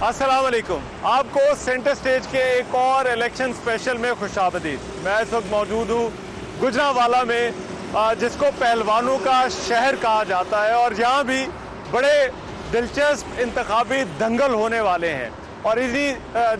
अस्सलाम वालेकुम। आपको सेंटर स्टेज के एक और इलेक्शन स्पेशल में खुशामदीद। मैं इस वक्त मौजूद हूँ गुजरांवाला में, जिसको पहलवानों का शहर कहा जाता है, और यहाँ भी बड़े दिलचस्प इंतखाबी दंगल होने वाले हैं। और इसी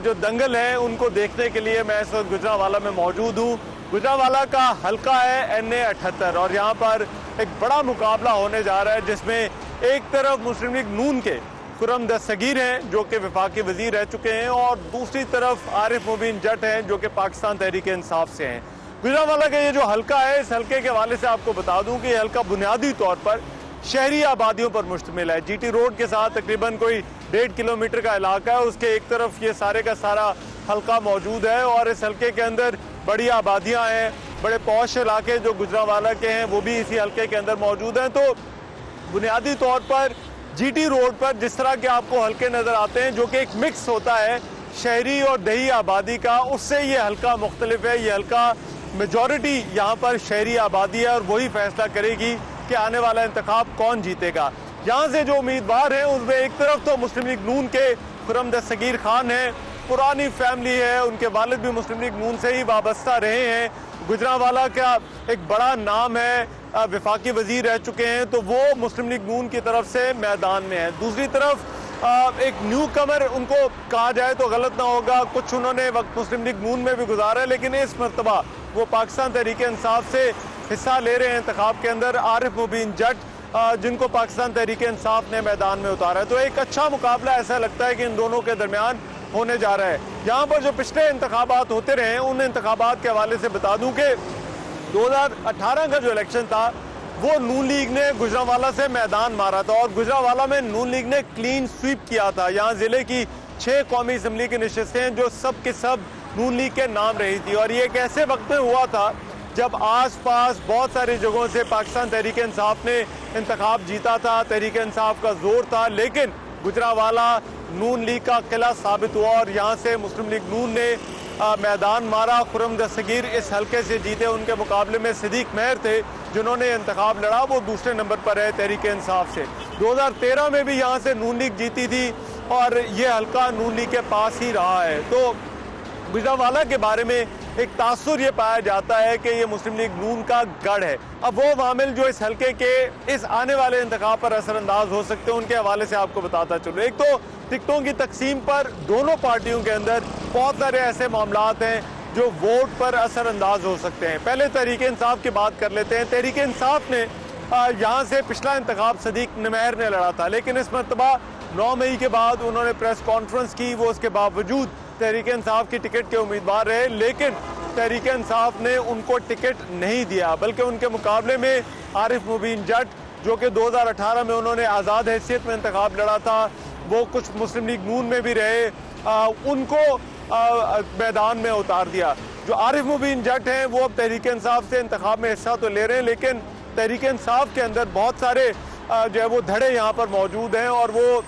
जो दंगल हैं उनको देखने के लिए मैं इस वक्त गुजरांवाला में मौजूद हूँ। गुजरांवाला का हल्का है NA 78 और यहाँ पर एक बड़ा मुकाबला होने जा रहा है, जिसमें एक तरफ मुस्लिम लीग नून के खुर्रम दस्तगीर हैं जो कि वफाकी वजीर रह चुके हैं, और दूसरी तरफ आरिफ मुबीन जट हैं जो कि पाकिस्तान तहरीक इंसाफ से हैं। गुजरांवाला का ये जो हल्का है, इस हल्के के हवाले से आपको बता दूं कि ये हल्का बुनियादी तौर पर शहरी आबादियों पर मुश्तमिल है। GT रोड के साथ तकरीबन कोई 1.5 किलोमीटर का इलाका है, उसके एक तरफ ये सारे का सारा हल्का मौजूद है, और इस हल्के के अंदर बड़ी आबादियाँ हैं। बड़े पौश इलाके जो गुजरांवाला के हैं वो भी इसी हल्के के अंदर मौजूद हैं। तो बुनियादी तौर पर GT रोड पर जिस तरह के आपको हल्के नज़र आते हैं, जो कि एक मिक्स होता है शहरी और दही आबादी का, उससे ये हल्का मुख्तलिफ है। ये हल्का मेजॉरिटी यहाँ पर शहरी आबादी है, और वही फैसला करेगी कि आने वाला इंतखाब कौन जीतेगा। यहाँ से जो उम्मीदवार हैं उसमें एक तरफ तो मुस्लिम लीग नून के खुर्रम दस्तगीर खान हैं, पुरानी फैमिली है, उनके वालिद भी मुस्लिम लीग नून से ही वाबस्ता रहे हैं, गुजरांवाला का एक बड़ा नाम है, वफाकी वजीर रह चुके हैं, तो वो मुस्लिम लीग नून की तरफ से मैदान में है। दूसरी तरफ एक न्यू कमर उनको कहा जाए तो गलत ना होगा, कुछ उन्होंने वक्त मुस्लिम लीग नून में भी गुजारा है, लेकिन इस मरतबा वो पाकिस्तान तहरीक इंसाफ से हिस्सा ले रहे हैं इंतखाब के अंदर, आरिफ मुबीन जट, जिनको पाकिस्तान तहरीक इंसाफ ने मैदान में उतारा है। तो एक अच्छा मुकाबला ऐसा लगता है कि इन दोनों के दरमियान होने जा रहा है। यहाँ पर जो पिछले इंतखाबात होते रहे, उन इंतखाबात के हवाले से बता दूं कि 2018 का जो इलेक्शन था वो नून लीग ने गुजरांवाला से मैदान मारा था, और गुजरांवाला में नून लीग ने क्लीन स्वीप किया था। यहाँ जिले की 6 कौमी असम्बली की नशिस्तें जो सब के सब नून लीग के नाम रही थी, और ये एक ऐसे वक्त में हुआ था जब आसपास बहुत सारी जगहों से पाकिस्तान तहरीक इंसाफ ने इंतखाब जीता था, तहरीक इंसाफ का जोर था, लेकिन गुजरांवाला नून लीग का किला साबित हुआ, और यहाँ से मुस्लिम लीग नून ने मैदान मारा। खुर्रम दस्तगीर इस हल्के से जीते, उनके मुकाबले में सिद्दीक मेहर थे जिन्होंने इंतखाब लड़ा, वो दूसरे नंबर पर है तहरीक इंसाफ से। 2013 में भी यहाँ से नून लीग जीती थी, और ये हल्का नून लीग के पास ही रहा है। तो गुजरांवाला के बारे में एक तासुर ये पाया जाता है कि ये मुस्लिम लीग नून का गढ़ है। अब वो मामिल जो इस हल्के के इस आने वाले इंतखाब पर असरअंदाज हो सकते हैं, उनके हवाले से आपको बताता चलूँ। एक तो टिकटों की तकसीम पर दोनों पार्टियों के अंदर बहुत सारे ऐसे मामलात हैं जो वोट पर असरअंदाज हो सकते हैं। पहले तहरीक इंसाफ की बात कर लेते हैं। तहरीक इंसाफ ने यहाँ से पिछला इंतखाब सिद्दीक मेहर ने लड़ा था, लेकिन इस मरतबा 9 मई के बाद उन्होंने प्रेस कॉन्फ्रेंस की, वो उसके बावजूद तहरीक इंसाफ की टिकट के उम्मीदवार रहे, लेकिन तहरीक इंसाफ ने उनको टिकट नहीं दिया, बल्कि उनके मुकाबले में आरिफ मुबीन जट, जो कि 2018 में उन्होंने आज़ाद हैसियत में इंतखाब लड़ा था, वो कुछ मुस्लिम लीग नून में भी रहे, उनको मैदान में उतार दिया। जो आरिफ मुबीन जट हैं वो अब तहरीक इंसाफ से इंतखाब में हिस्सा तो ले रहे हैं, लेकिन तहरीक इंसाफ के अंदर बहुत सारे जो है वो धड़े यहाँ पर मौजूद हैं, और वो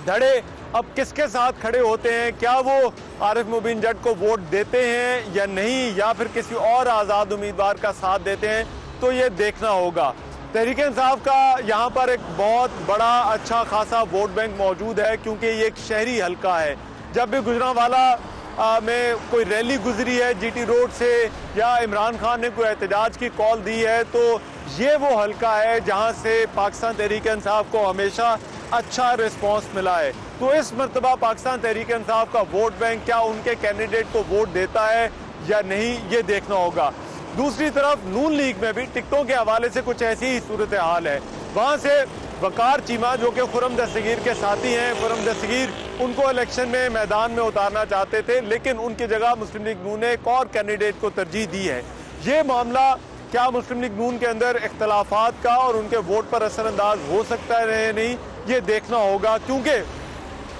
धड़े अब किसके साथ खड़े होते हैं, क्या वो आरिफ मुबीन जट को वोट देते हैं या नहीं, या फिर किसी और आज़ाद उम्मीदवार का साथ देते हैं, तो ये देखना होगा। तहरीक इंसाफ का यहाँ पर एक बहुत बड़ा अच्छा खासा वोट बैंक मौजूद है, क्योंकि ये एक शहरी हल्का है। जब भी गुजरांवाला में कोई रैली गुजरी है GT रोड से, या इमरान खान ने कोई एहतजाज की कॉल दी है, तो ये वो हल्का है जहाँ से पाकिस्तान तहरीक इंसाफ को हमेशा अच्छा रिस्पॉन्स मिला है। तो इस मरतबा पाकिस्तान तहरीक इंसाफ का वोट बैंक क्या उनके कैंडिडेट को वोट देता है या नहीं, ये देखना होगा। दूसरी तरफ नून लीग में भी टिकटों के हवाले से कुछ ऐसी ही सूरत हाल है। वहाँ से वकार चीमा, जो कि खुर्रम दस्तगीर के साथी हैं, खुर्रम दस्तगीर उनको इलेक्शन में मैदान में उतारना चाहते थे, लेकिन उनकी जगह मुस्लिम लीग नून ने एक और कैंडिडेट को तरजीह दी है। ये मामला क्या मुस्लिम लीग नून के अंदर इख्तलाफात का और उनके वोट पर असरअंदाज हो सकता है या नहीं, ये देखना होगा, क्योंकि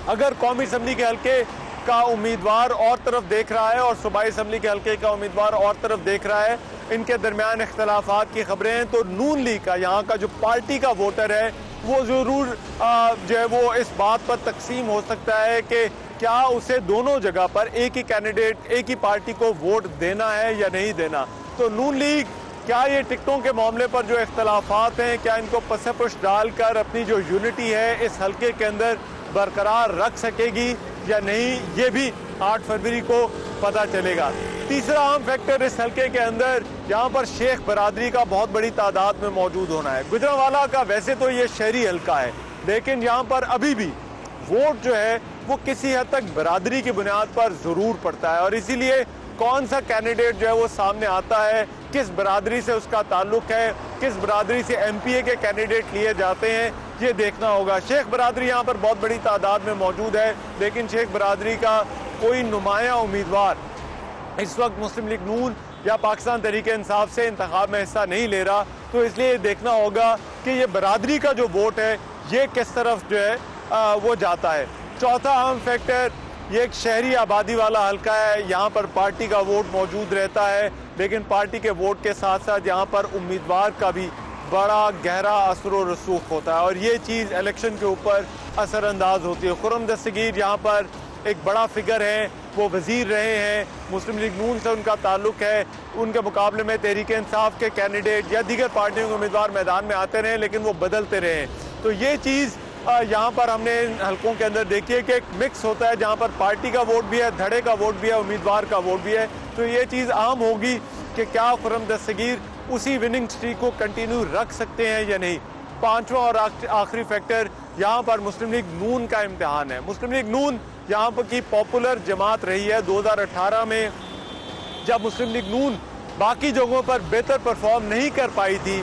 अगर कौमी असम्बली के हल्के का उम्मीदवार और तरफ देख रहा है और सूबाई असम्बली के हल्के का उम्मीदवार और तरफ देख रहा है, इनके दरमियान इख्तलाफात की खबरें हैं, तो नून लीग का यहाँ का जो पार्टी का वोटर है वो ज़रूर जो है वो इस बात पर तकसीम हो सकता है कि क्या उसे दोनों जगह पर एक ही कैंडिडेट, एक ही पार्टी को वोट देना है या नहीं देना। तो नून लीग क्या ये टिकटों के मामले पर जो इख्तलाफात हैं, क्या इनको पसे पुश डालकर अपनी जो यूनिटी है इस हल्के के अंदर बरकरार रख सकेगी या नहीं, ये भी 8 फरवरी को पता चलेगा। तीसरा अहम फैक्टर इस हल्के के अंदर यहाँ पर शेख बरादरी का बहुत बड़ी तादाद में मौजूद होना है। गुजरांवाला का वैसे तो ये शहरी हल्का है, लेकिन यहाँ पर अभी भी वोट जो है वो किसी हद तक बरादरी की बुनियाद पर जरूर पड़ता है, और इसीलिए कौन सा कैंडिडेट जो है वो सामने आता है, किस बरादरी से उसका ताल्लुक है, किस बरादरी से एमपीए के कैंडिडेट लिए जाते हैं, ये देखना होगा। शेख बरादरी यहाँ पर बहुत बड़ी तादाद में मौजूद है, लेकिन शेख बरादरी का कोई नुमाया उम्मीदवार इस वक्त मुस्लिम लीग नून या पाकिस्तान तहरीक इंसाफ से इंतखाब में हिस्सा नहीं ले रहा, तो इसलिए देखना होगा कि ये बरादरी का जो वोट है ये किस तरफ जो है वो जाता है। चौथा अहम फैक्टर, ये एक शहरी आबादी वाला हल्का है, यहाँ पर पार्टी का वोट मौजूद रहता है, लेकिन पार्टी के वोट के साथ साथ यहाँ पर उम्मीदवार का भी बड़ा गहरा असर व रसूख होता है, और ये चीज़ इलेक्शन के ऊपर असरअंदाज होती है। खुर्रम दस्तगीर यहाँ पर एक बड़ा फिगर है, वो वजीर रहे हैं, मुस्लिम लीग नून से उनका ताल्लुक है, उनके मुकाबले में तहरीक इंसाफ के कैंडिडेट या दीगर पार्टियों के उम्मीदवार मैदान में आते रहे, लेकिन वो बदलते रहे। तो ये चीज़ यहाँ पर हमने हल्कों के अंदर देखी है कि एक मिक्स होता है, जहाँ पर पार्टी का वोट भी है, धड़े का वोट भी है, उम्मीदवार का वोट भी है। तो ये चीज़ आम होगी कि क्या खुर्रम दस्तगीर उसी विनिंग स्ट्रीक को कंटिन्यू रख सकते हैं या नहीं। पांचवा और आखिरी फैक्टर, यहाँ पर मुस्लिम लीग नून का इम्तिहान है। मुस्लिम लीग नून यहाँ पर की पॉपुलर जमात रही है। 2018 में जब मुस्लिम लीग नून बाकी जगहों पर बेहतर परफॉर्म नहीं कर पाई थी,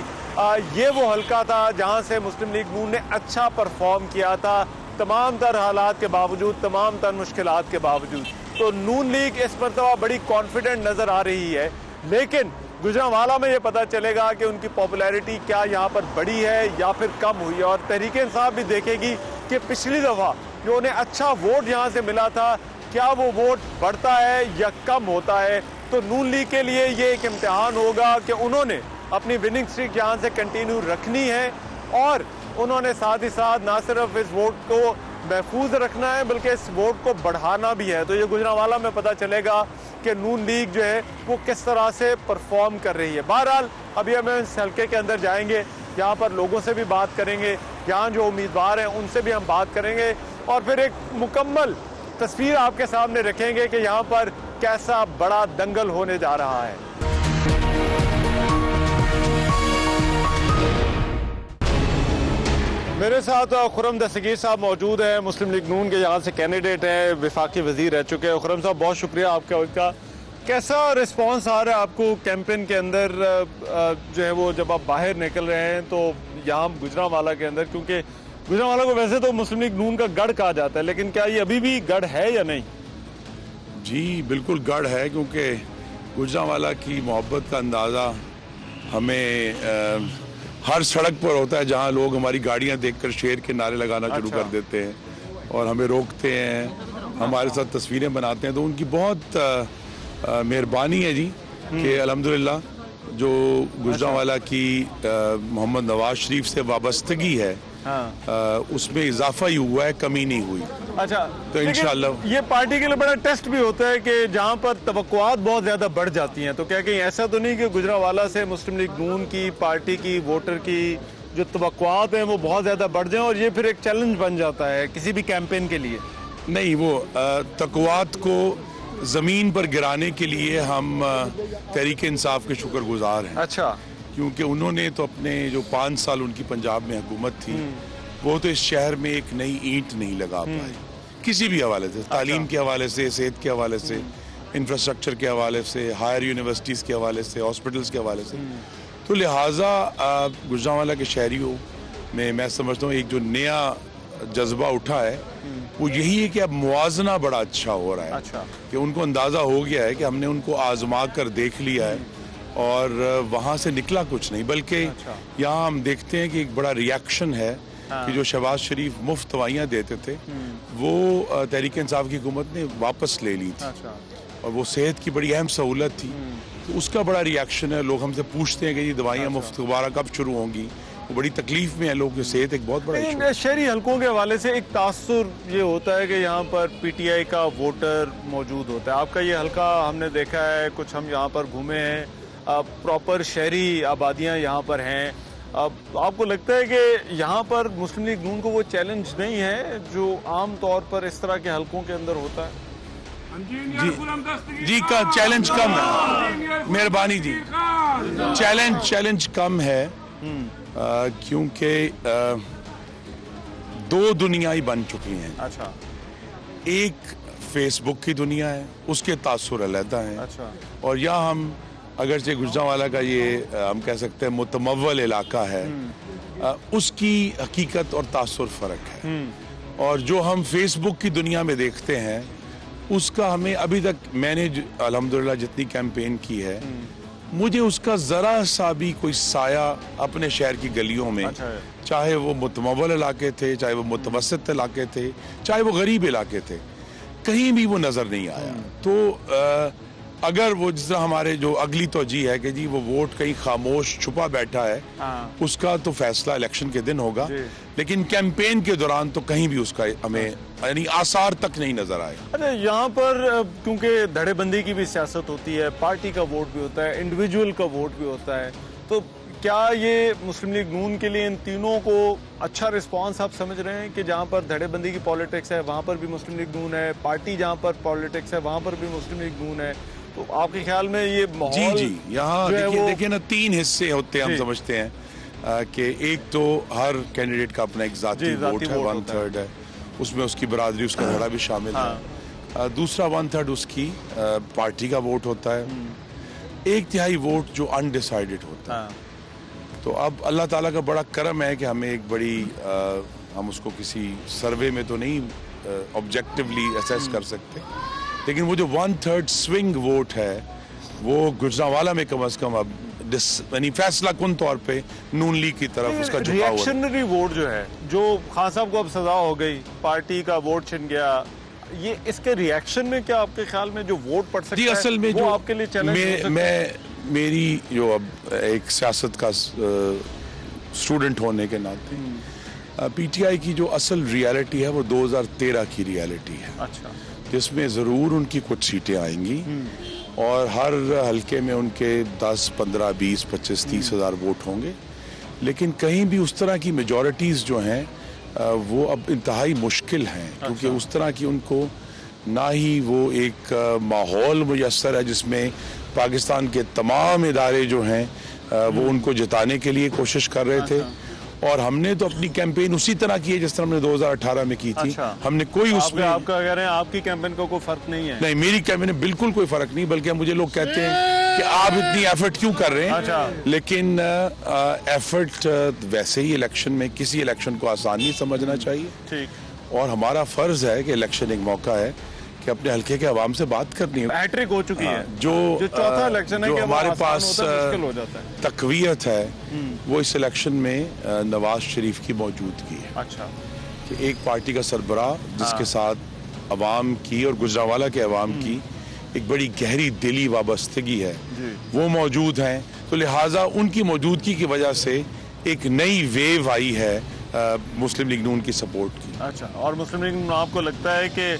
ये वो हल्का था जहाँ से मुस्लिम लीग नून ने अच्छा परफॉर्म किया था, तमाम तर हालात के बावजूद, तमाम तर मुश्किलात के बावजूद। तो नून लीग इस मरतबा बड़ी कॉन्फिडेंट नज़र आ रही है, लेकिन गुजरांवाला में ये पता चलेगा कि उनकी पॉपुलैरिटी क्या यहाँ पर बढ़ी है या फिर कम हुई है। और तहरीक इंसाफ भी देखेगी कि पिछली दफ़ा जो उन्हें अच्छा वोट यहाँ से मिला था, क्या वो वोट बढ़ता है या कम होता है। तो नून लीग के लिए ये एक इम्तिहान होगा कि उन्होंने अपनी विनिंग स्ट्रीक यहाँ से कंटिन्यू रखनी है, और उन्होंने साथ ही साथ ना सिर्फ इस वोट को महफूज रखना है बल्कि इस वोट को बढ़ाना भी है। तो ये गुजरांवाला में पता चलेगा कि नून लीग जो है वो किस तरह से परफॉर्म कर रही है। बहरहाल अभी हम इस हल्के के अंदर जाएंगे, यहाँ पर लोगों से भी बात करेंगे, यहाँ जो उम्मीदवार हैं उनसे भी हम बात करेंगे, और फिर एक मुकम्मल तस्वीर आपके सामने रखेंगे कि यहाँ पर कैसा बड़ा दंगल होने जा रहा है। मेरे साथ खुर्रम दस्तगीर साहब मौजूद हैं, मुस्लिम लीग नून के यहाँ से कैंडिडेट हैं, वफाकी वजीर रह चुके हैं। खुर्रम साहब, बहुत शुक्रिया आपका। कैसा रिस्पांस आ रहा है आपको कैंपेन के अंदर, जो है वो जब आप बाहर निकल रहे हैं तो यहाँ गुजरांवाला के अंदर, क्योंकि गुजरांवाला को वैसे तो मुस्लिम लीग नून का गढ़ कहा जाता है, लेकिन क्या ये अभी भी गढ़ है या नहीं? जी बिल्कुल गढ़ है, क्योंकि गुजरांवाला की मोहब्बत का अंदाज़ा हमें हर सड़क पर होता है, जहाँ लोग हमारी गाड़ियाँ देखकर शेर के नारे लगाना शुरू कर देते हैं और हमें रोकते हैं, हमारे साथ तस्वीरें बनाते हैं। तो उनकी बहुत मेहरबानी है जी कि अल्हम्दुलिल्लाह जो गुजरांवाला की मोहम्मद नवाज शरीफ से वाबस्तगी है, उसमें इजाफा ही हुआ है, कमी नहीं हुई। अच्छा, तो इंशाल्लाह ये पार्टी के लिए बड़ा टेस्ट भी होता है कि जहाँ पर तवक्कुआत बहुत ज्यादा बढ़ जाती हैं, तो क्या कहीं ऐसा तो नहीं कि गुजरांवाला से मुस्लिम लीग नून की पार्टी की वोटर की जो तवक्कुआत हैं वो बहुत ज्यादा बढ़ जाए और ये फिर एक चैलेंज बन जाता है किसी भी कैंपेन के लिए? नहीं, वो तवक्कुआत को जमीन पर गिराने के लिए हम तहरीक इंसाफ के शुक्रगुजार हैं। अच्छा, क्योंकि उन्होंने तो अपने जो 5 साल उनकी पंजाब में हुकूमत थी, वो तो इस शहर में एक नई ईंट नहीं लगा पाए, किसी भी हवाले से, तालीम के हवाले से, सेहत के हवाले से, इंफ्रास्ट्रक्चर के हवाले से, हायर यूनिवर्सिटीज़ के हवाले से, हॉस्पिटल्स के हवाले से। तो लिहाजा गुजरांवाला के शहरियों में मैं समझता हूँ एक जो नया जज्बा उठा है वो यही है कि अब मुआजना बड़ा अच्छा हो रहा है। अच्छा, कि उनको अंदाज़ा हो गया है कि हमने उनको आजमा कर देख लिया है और वहाँ से निकला कुछ नहीं, बल्कि यहाँ हम देखते हैं कि एक बड़ा रिएक्शन है कि जो शहबाज शरीफ मुफ्त दवाइयाँ देते थे वो तहरीक इंसाफ की हुकूमत ने वापस ले ली थी। और वो सेहत की बड़ी अहम सहूलत थी, तो उसका बड़ा रिएक्शन है। लोग हमसे पूछते हैं कि ये दवाइयाँ मुफ्त दोबारा कब शुरू होंगी, वो बड़ी तकलीफ में है लोग, की सेहत एक बहुत बड़ा इशू है। शहरी हलकों के हवाले से एक तासुर ये होता है कि यहाँ पर पीटीआई का वोटर मौजूद होता है। आपका ये हलका हमने देखा है, कुछ हम यहाँ पर घूमे हैं, प्रॉपर शहरी आबादियाँ यहाँ पर हैं, अब आपको लगता है कि यहाँ पर मुस्लिम लीग नून को वो चैलेंज नहीं है जो आम तौर पर इस तरह के हलकों के अंदर होता है? जी का चैलेंज कम है, मेहरबानी जी, चैलेंज कम है क्योंकि दो दुनियाएं बन चुकी हैं। अच्छा। एक फेसबुक की दुनिया है, उसके तासुर अलहदा हैं। अच्छा। और यहाँ हम अगरचे गुजरांवाला का ये हम कह सकते हैं मुतमव्वल इलाका है, उसकी हकीकत और तासुर फ़र्क है। और जो हम फेसबुक की दुनिया में देखते हैं उसका हमें अभी तक, मैंने अल्हम्दुलिल्लाह जितनी कैंपेन की है, मुझे उसका ज़रा सा भी कोई साया अपने शहर की गलियों में, चाहे वो मुतमव्वल इलाके थे, चाहे वो मुतवस्सित इलाके थे, चाहे वो गरीब इलाके थे, कहीं भी वो नज़र नहीं आया। तो अगर वो जिस तरह हमारे जो अगली तोजी है कि जी वो वोट कहीं खामोश छुपा बैठा है, उसका तो फैसला इलेक्शन के दिन होगा, लेकिन कैंपेन के दौरान तो कहीं भी उसका हमें यानी आसार तक नहीं नजर आए। अच्छा, यहाँ पर क्योंकि धड़ेबंदी की भी सियासत होती है, पार्टी का वोट भी होता है, इंडिविजुअल का वोट भी होता है, तो क्या ये मुस्लिम लीग नून के लिए इन तीनों को अच्छा रिस्पांस आप समझ रहे हैं कि जहाँ पर धड़ेबंदी की पॉलिटिक्स है वहाँ पर भी मुस्लिम लीग नून है, पार्टी जहाँ पर पॉलिटिक्स है वहाँ पर भी मुस्लिम लीग नून है, तो आपके ख्याल में ये माहौल? जी यहाँ देखिए ना, तीन हिस्से होते हैं, हम समझते हैं कि एक तो हर कैंडिडेट का अपना एक जाती वोट है, 1/3 है, उसमें उसकी बरादरी, उसका धड़ा भी शामिल है। दूसरा 1/3 उसकी पार्टी का वोट होता है, 1/3 वोट जो अनडिसाइडेड होता है। तो अब अल्लाह ताला का बड़ा करम है कि हमें एक बड़ी हम उसको किसी सर्वे में तो नहीं ऑब्जेक्टिवली असेस कर सकते, लेकिन वो जो 1/3 स्विंग वोट है वो गुजरांवाला में कम से कम अब यानी फैसला कुन तौर पे नून लीग की तरफ उसका झुकाव है। रिएक्शनरी वोट जो है, जो खान साहब को अब सजा हो गई, पार्टी का वोट छिन गया, ये इसके रिएक्शन में क्या आपके ख्याल में जो वोट पड़ सकता है, असल में वो जो आपके लिए चैलेंज? मेरी जो अब एक सियासत का स्टूडेंट होने के नाते पीटीआई की जो असल रियलिटी है वो 2013 की रियलिटी है। अच्छा। जिसमें ज़रूर उनकी कुछ सीटें आएंगी और हर हलके में उनके 10, 15, 20, 25, 30 हज़ार वोट होंगे, लेकिन कहीं भी उस तरह की मेजॉरिटीज़ जो हैं वो अब इंतहाई मुश्किल हैं। क्योंकि उस तरह की उनको ना ही वो एक माहौल मुयस्सर है जिसमें पाकिस्तान के तमाम इदारे जो हैं वो उनको जिताने के लिए कोशिश कर रहे थे, और हमने तो अपनी कैंपेन उसी तरह की है जिस तरह हमने 2018 में की थी। अच्छा। हमने कोई उसमें आपका कह रहे हैं आपकी कैंपेन का कोई फर्क नहीं है? नहीं, मेरी कैंपेन में बिल्कुल कोई फर्क नहीं, बल्कि मुझे लोग कहते हैं कि आप इतनी एफर्ट क्यों कर रहे हैं। अच्छा। लेकिन एफर्ट वैसे ही इलेक्शन में किसी इलेक्शन को आसान नहीं समझना चाहिए। ठीक। और हमारा फर्ज है कि इलेक्शन एक मौका है कि अपने हल्के के अवाम से बात करनी है। हैट्रिक हो चुकी है। जो चौथा इलेक्शन है कि हमारे पास तकवीयत है वो इस इलेक्शन में नवाज शरीफ की मौजूदगी है। अच्छा। कि एक पार्टी का सरबराह जिसके साथ अवाम की और गुजरांवाला के अवाम की एक बड़ी गहरी दिली वाबस्तगी है, वो मौजूद हैं, तो लिहाजा उनकी मौजूदगी की वजह से एक नई वेव आई है मुस्लिम लीग नून की सपोर्ट की। अच्छा। और मुस्लिम लीग नून आपको लगता है कि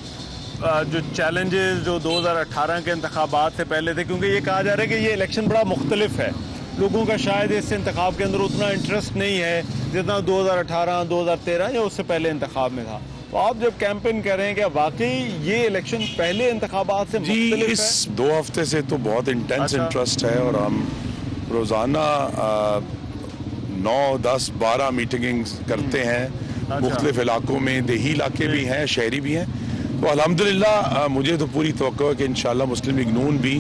जो चैलेंजेस जो 2018 के इंतखाबात से पहले थे, क्योंकि ये कहा जा रहा है कि ये इलेक्शन बड़ा मुख्तलिफ है, लोगों का शायद इस इंतखाब के अंदर उतना इंटरेस्ट नहीं है जितना 2018, 2013 या उससे पहले इंतखाब में था, तो आप जब कैंपेन कर रहे हैं क्या वाकई ये इलेक्शन पहले इंतखाबात से मुख्तलिफ है? इस 2 हफ्ते से तो बहुत इंटेंस इंटरेस्ट है और हम रोज़ाना 9, 10, 12 मीटिंग्स करते हैं मुख्तलिफ इलाकों में, देही इलाके भी हैं, शहरी भी हैं। तो अल्हम्दुलिल्लाह मुझे तो पूरी तवक्को है कि इंशाल्लाह मुस्लिम लीग नून भी,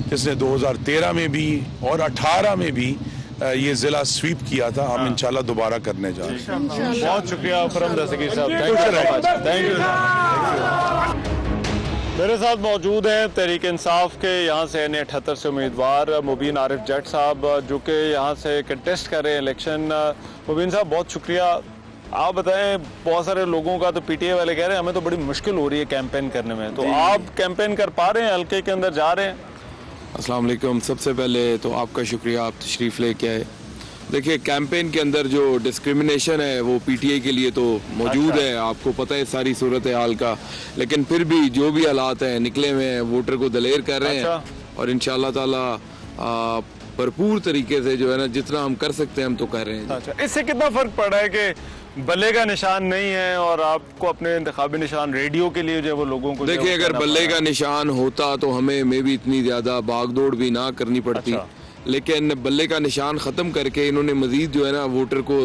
जिसने 2013 में भी और 18 में भी ये जिला स्वीप किया था, हम इंशाल्लाह दोबारा करने जा रहे हैं। बहुत शुक्रिया फरम दस्तगीर साहब, थैंक यू। मेरे साथ मौजूद हैं तहरीक इंसाफ के यहाँ से N78 से उम्मीदवार मुबीन आरिफ जट साहब, जो कि यहाँ से कंटेस्ट कर रहे हैं इलेक्शन। मुबीन साहब बहुत शुक्रिया। आप बताएं, बहुत सारे लोगों का तो पीटीआई वाले कह रहे हैं हमें तो बड़ी मुश्किल हो रही है कैंपेन करने में, तो आप कैंपेन कर पा रहे हैं, हल्के के अंदर जा रहे हैं? अस्सलाम वालेकुम। सबसे पहले तो आपका शुक्रिया, आप तशरीफ़ लेके आए। देखिए, कैंपेन के अंदर जो डिस्क्रिमिनेशन है वो पीटीआई के लिए तो मौजूद है, आपको पता है सारी सूरत हाल का, लेकिन फिर भी जो भी हालात हैं निकले हुए हैं, वोटर को दलेर कर रहे हैं और इंशाअल्लाह ताला भरपूर तरीके से जो है ना जितना हम कर सकते हैं हम तो कर रहे हैं। अच्छा, इससे कितना फर्क पड़ा है कि बल्ले का निशान नहीं है और आपको अपने इंतखाबी निशान रेडियो के लिए जो है वो लोगों को देखिए, अगर बल्ले का निशान होता तो हमें मे भी इतनी ज्यादा भागदौड़ भी ना करनी पड़ती। अच्छा। लेकिन बल्ले का निशान ख़त्म करके इन्होंने मजीद जो है ना वोटर को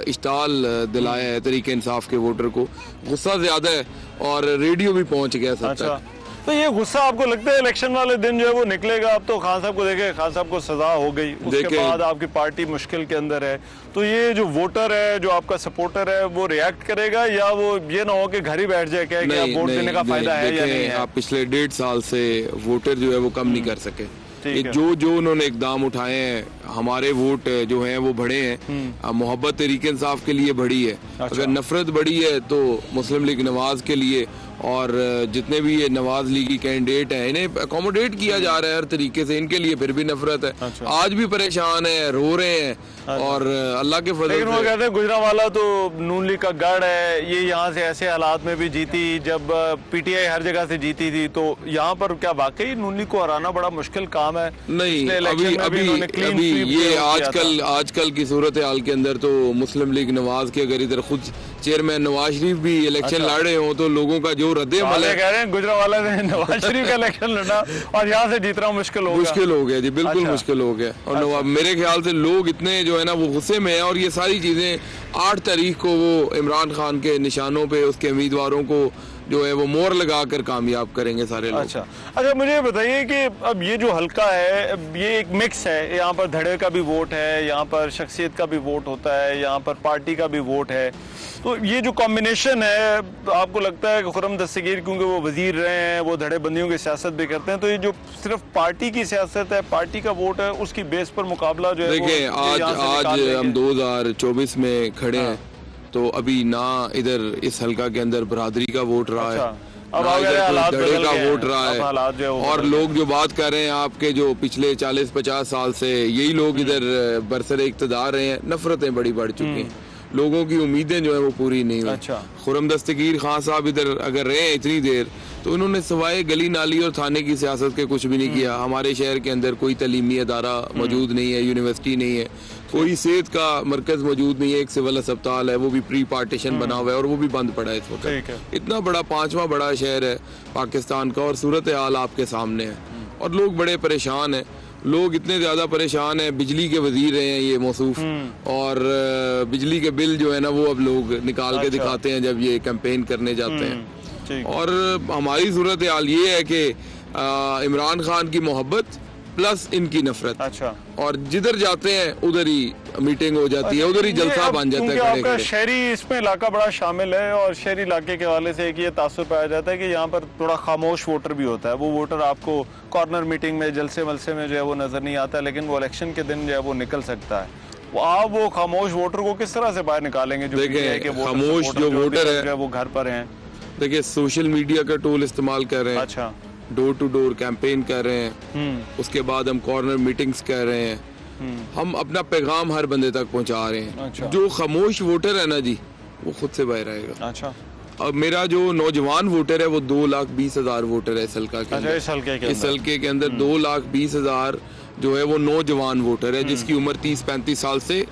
इस्टाल दिलाया है, तरीके इंसाफ के वोटर को। गुस्सा ज्यादा है और रेडियो भी पहुंच गया सब अच्छा, तक। तो ये गुस्सा आपको लगता है इलेक्शन वाले दिन जो है वो निकलेगा? अब तो खान साहब को देखे, खान साहब को सजा हो गई, उसके बाद आपकी पार्टी मुश्किल के अंदर है, तो ये जो वोटर है, जो आपका सपोर्टर है, वो रिएक्ट करेगा या वो ये ना हो कि घर ही बैठ जाए कि आप वोट देने का फायदा है या नहीं है? आप पिछले 1.5 साल से वोटर जो है वो कम नहीं कर सके। ये जो उन्होंने इकदाम उठाए हैं, हमारे वोट जो हैं वो बढ़े हैं। मोहब्बत तरीके इंसाफ के लिए बढ़ी है। अच्छा। अगर नफरत बढ़ी है तो मुस्लिम लीग नवाज के लिए, और जितने भी ये नवाज लीगी कैंडिडेट हैं इन्हें अकोमोडेट किया जा रहा है हर तरीके से, इनके लिए फिर भी नफरत है। अच्छा। आज भी परेशान है, रो रहे हैं। अच्छा। और अल्लाह के फजल लेकिन वो कहते हैं गुजरांवाला तो नून लीग का गढ़ है, ये यहाँ से ऐसे हालात में भी जीती जब पीटीआई हर जगह से जीती थी, तो यहाँ पर क्या वाकई नून लीग को हराना बड़ा मुश्किल काम है? नहीं, अभी ये आजकल की सूरत हाल के अंदर तो मुस्लिम लीग नवाज के अगर इधर खुद चेयरमैन नवाज शरीफ भी इलेक्शन लड़ रहे हो तो लोगों का जो रद्द-ए-अमल है, कह रहे हैं गुजरांवाला से नवाज शरीफ का इलेक्शन लड़ना और यहाँ से जीतना मुश्किल हो गया जी, बिल्कुल। अच्छा। मुश्किल हो गया। और मेरे ख्याल से लोग इतने जो है ना वो गुस्से में है, और ये सारी चीजें 8 तारीख को वो इमरान खान के निशानों पे उसके उम्मीदवारों को जो है वो मोहर लगाकर कामयाब करेंगे सारे लोग। अच्छा, मुझे बताइए कि अब ये जो हल्का है ये एक मिक्स है, यहाँ पर धड़े का भी वोट है, यहाँ पर शख्सियत का भी वोट होता है, यहाँ पर पार्टी का भी वोट है, तो ये जो कॉम्बिनेशन है, आपको लगता है कि खुर्रम दस्तगीर क्योंकि वो वजीर रहे हैं, वो धड़े बंदियों की सियासत भी करते हैं, तो ये जो सिर्फ पार्टी की सियासत है, पार्टी का वोट है, उसकी बेस पर मुकाबला जो है? देखिए, आज हम 2024 में खड़े हैं, तो अभी ना इधर इस हल्का के अंदर बरादरी का वोट रहा है, ना इधर धड़े का वोट रहा है, और लोग जो बात कर रहे हैं आपके जो पिछले 40-50 साल से यही लोग इधर बरसरे इक़्तिदार रहे हैं, नफरतें बड़ी बढ़ चुकी हैं, लोगों की उम्मीदें जो है वो पूरी नहीं हुई। अच्छा। खुर्रम दस्तगीर खान साहब इधर अगर रहे इतनी देर तो उन्होंने सिवाय गली नाली और थाने की सियासत के कुछ भी नहीं किया। हमारे शहर के अंदर कोई तलीमी अदारा मौजूद नहीं है, यूनिवर्सिटी नहीं है, कोई सेहत का मरकज मौजूद नहीं है, एक सिविल अस्पताल है वो भी प्री पार्टीशन बना हुआ है और वो भी बंद पड़ा है इस वक्त। इतना बड़ा 5वां बड़ा शहर है पाकिस्तान का और सूरत हाल आपके सामने है और लोग बड़े परेशान हैं। लोग इतने ज्यादा परेशान हैं, बिजली के वजीर हैं ये मौसूफ, और बिजली के बिल जो है ना वो अब लोग निकाल के दिखाते हैं जब ये कैंपेन करने जाते हैं। और हमारी सूरत हाल ये है कि इमरान खान की मोहब्बत प्लस इनकी नफरत। अच्छा। और जिधर जाते हैं उधर ही मीटिंग हो जाती है, उधर ही जलसा बन जाता है। आपका शहरी इसमें इलाका बड़ा शामिल है और शहरी इलाके के हवाले से एक ये तासुर पाया जाता है कि यहाँ पर थोड़ा खामोश वोटर भी होता है। वो वोटर आपको कॉर्नर मीटिंग में जलसे वलसे में जो है वो नजर नहीं आता, लेकिन वो इलेक्शन के दिन जो है वो निकल सकता है। आप वो खामोश वोटर को किस तरह से बाहर निकालेंगे? जो खामोश जो वोटर है वो घर पर हैं, देखिए सोशल मीडिया का टूल इस्तेमाल कर रहे हैं। अच्छा। डोर टू डोर कैंपेन कर रहे हैं, उसके बाद हम कॉर्नर मीटिंग्स कर रहे हैं, हम अपना पैगाम हर बंदे तक पहुंचा रहे हैं। अच्छा। जो खामोश वोटर है ना जी वो खुद से बाहर आएगा। अच्छा। अब मेरा जो नौजवान वोटर है वो 2,20,000 वोटर है इस हल्का के अंदर। इस हल्के के अंदर 2,20,000 जो है वो नौजवान वोटर है जिसकी उम्र 30-35 साल से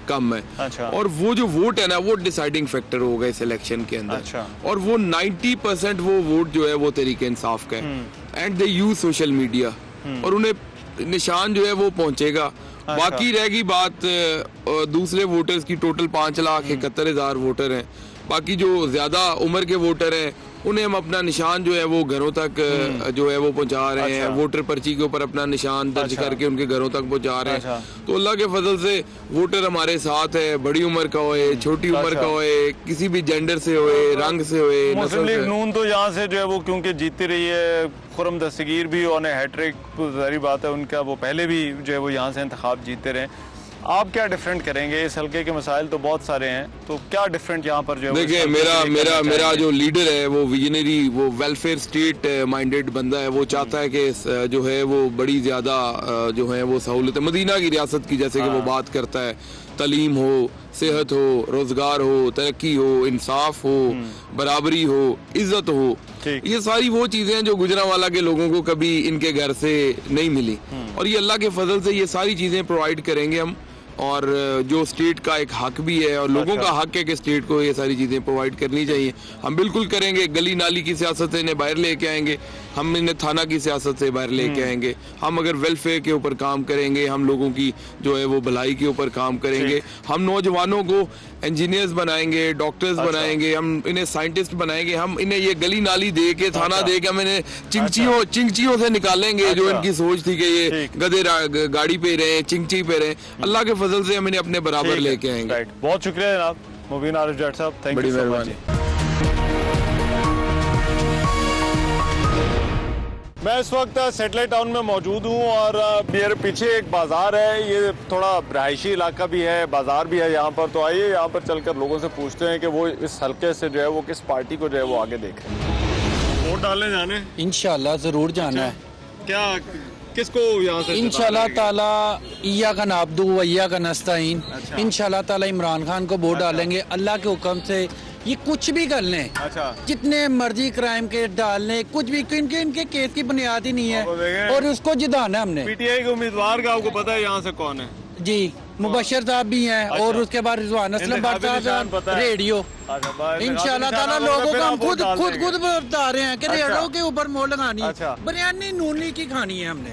कम है। अच्छा। और वो जो वोट है ना वो डिसाइडिंग फैक्टर होगा इस इलेक्शन के अंदर। अच्छा। और वो 90% वो वोट जो है वो तरीके इंसाफ का है and they use social media और उन्हें निशान जो है वो पहुंचेगा। अच्छा। बाकी रहेगी बात दूसरे वोटर्स की, टोटल 5,71,000 वोटर हैं। बाकी जो ज्यादा उम्र के वोटर हैं उन्हें हम अपना निशान जो है वो घरों तक जो है वो पहुंचा रहे हैं। वोटर पर्ची के ऊपर अपना निशान दर्ज करके उनके घरों तक पहुंचा रहे हैं। तो अल्लाह के फजल से वोटर हमारे साथ है, बड़ी उम्र का होए, छोटी उम्र का होए, किसी भी जेंडर से होए, रंग से होए। मुस्लिम लीग नून तो यहाँ से जो है वो क्योंकि जीती रही है, खुर्रम दस्तगीर भी और हैट्रिक, जारी बात है उनका, वो पहले भी जो है वो यहाँ से इंतखाब जीते रहे। आप क्या डिफरेंट करेंगे? इस हल्के के मसाइल तो बहुत सारे हैं, तो क्या डिफरेंट यहाँ पर जो है? देखिए मेरा जो लीडर है वो विजनरी, वो वेलफेयर स्टेट माइंडेड बंदा है। वो चाहता है कि जो है वो बड़ी ज्यादा जो है वो सहूलत मदीना की रियासत की जैसे कि वो बात करता है, तालीम हो, सेहत हो, रोजगार हो, तरक्की हो, इंसाफ हो, बराबरी हो, इज्जत हो। ये सारी वो चीजें हैं जो गुजरांवाला के लोगों को कभी इनके घर से नहीं मिली, और ये अल्लाह के फजल से ये सारी चीजें प्रोवाइड करेंगे हम। और जो स्टेट का एक हक भी है और लोगों का हक है कि स्टेट को ये सारी चीज़ें प्रोवाइड करनी चाहिए, हम बिल्कुल करेंगे। गली नाली की सियासत से इन्हें बाहर लेके आएंगे, हम इन्हें थाना की सियासत से बाहर लेके आएंगे। हम अगर वेलफेयर के ऊपर काम करेंगे, हम लोगों की जो है वो भलाई के ऊपर काम करेंगे, हम नौजवानों को इंजीनियर्स बनाएंगे, डॉक्टर्स बनाएंगे, हम इन्हें साइंटिस्ट बनाएंगे, हम इन्हें ये गली नाली दे के, थाना दे के हम इन्हें चिंचियों से निकालेंगे। जो इनकी सोच थी कि ये गधे गाड़ी पे रहे, चिंची पे रहे, अल्लाह के फजल से हम इन्हें अपने बराबर लेके आएंगे। बहुत शुक्रिया जनाब मुबीन आरिफ जट साहब, थैंक यू सो मच। मैं इस वक्त सैटेलाइट टाउन में मौजूद हूँ और मेरे पीछे एक बाजार है, ये थोड़ा रहायशी इलाका भी है, बाजार भी है यहाँ पर। तो आइए यहाँ पर चलकर लोगों से पूछते हैं कि वो इस हल्के से जो है वो किस पार्टी को जो है वो आगे देख रहे हैं। वोट डालने जाने इंशाल्लाह जरूर जाना है। क्या किसको यहाँ से इंशाल्लाह ताला इया का नाब्दू वैया का नस्ताइन। इंशाल्लाह ताला इमरान खान को वोट डालेंगे अल्लाह के हुक्म से। ये कुछ भी कर लें, जितने मर्जी क्राइम केस डाल लें, कुछ भी, क्योंकि इनके केस की बुनियाद ही नहीं है और उसको जिताना हमने। पीटीआई के उम्मीदवार का आपको पता है यहाँ से कौन है? जी मुबशर साहब भी हैं और उसके बाद रिजवान असलम साहब रेडियो। इंशाल्लाह ताला लोगों को हम खुद बता रहे हैं कि रेडियो के ऊपर मोड़ लगानी है। बिरयानी नूनी की खानी है हमने।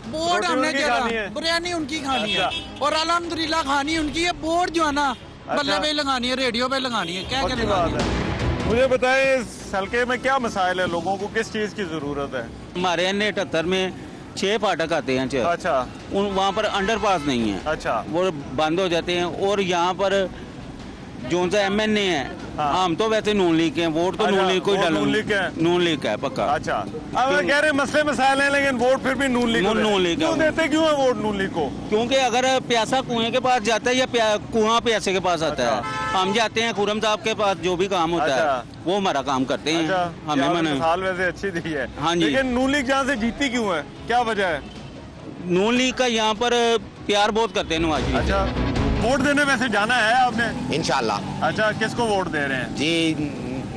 बोर्ड हमने क्या, बिरयानी उनकी खानी है और अल्हम्दुलिल्लाह खानी उनकी है। बोर्ड जो है ना बल्ले पे लगानी है, रेडियो पे लगानी है, क्या क्या लगानी है। मुझे बताएं इस हल्के में क्या मसाइल है, लोगों को किस चीज की जरूरत है? हमारे N78 में 6 फाटक आते हैं। अच्छा। वहाँ पर अंडरपास नहीं है। अच्छा। वो बंद हो जाते हैं और यहाँ पर जो सा MNA है, हम तो वैसे नून लीग हैं, वोट तो नून लीग को डालूं। नून लीग का है पक्का। अच्छा। अब कह रहे मसले मसाइल हैं लेकिन वोट फिर भी नून लीग क्यों देते, क्यों है वोट नून लीग को? क्योंकि अगर प्यासा कुएं के पास जाता है या कुआं प्यासे के पास आता है, हम जाते हैं खुरम साहब के पास, जो भी काम होता है वो हमारा काम करते हैं। हमें मिसाल वैसे अच्छी दी है। हाँ जी। लेकिन नून लीग जहाँ से जीती क्यों है, क्या वजह है? नून लीग का यहाँ पर प्यार बहुत करते हैं नवाज शरीफ। अच्छा। वोट देने वैसे जाना है आपने? इंशाल्लाह। अच्छा, किसको वोट दे रहे हैं? जी